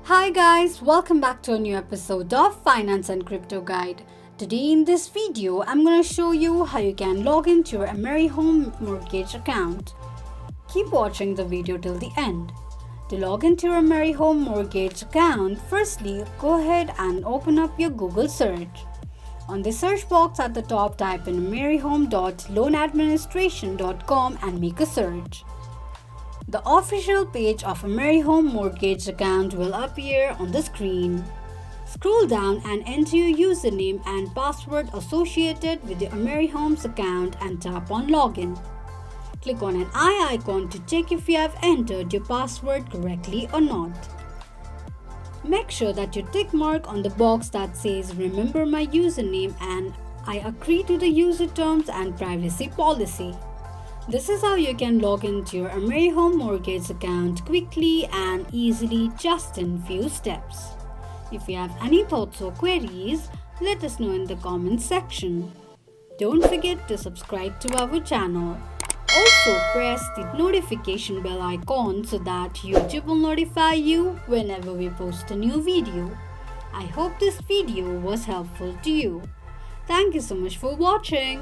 Hi guys, welcome back to a new episode of Finance and Crypto Guide. Today in this video, I'm going to show you how you can log into your AmeriHome Mortgage account. Keep watching the video till the end. To log into your AmeriHome Mortgage account, firstly go ahead and open up your Google search. On the search box at the top, type in amerihome.loanadministration.com and make a search. The official page of AmeriHome Mortgage account will appear on the screen. Scroll down and enter your username and password associated with your AmeriHome's account and tap on Login. Click on an eye icon to check if you have entered your password correctly or not. Make sure that you tick mark on the box that says Remember my username and I agree to the user terms and privacy policy. This is how you can log into your AmeriHome Mortgage account quickly and easily just in few steps. If you have any thoughts or queries, let us know in the comments section. Don't forget to subscribe to our channel. Also press the notification bell icon so that YouTube will notify you whenever we post a new video. I hope this video was helpful to you. Thank you so much for watching.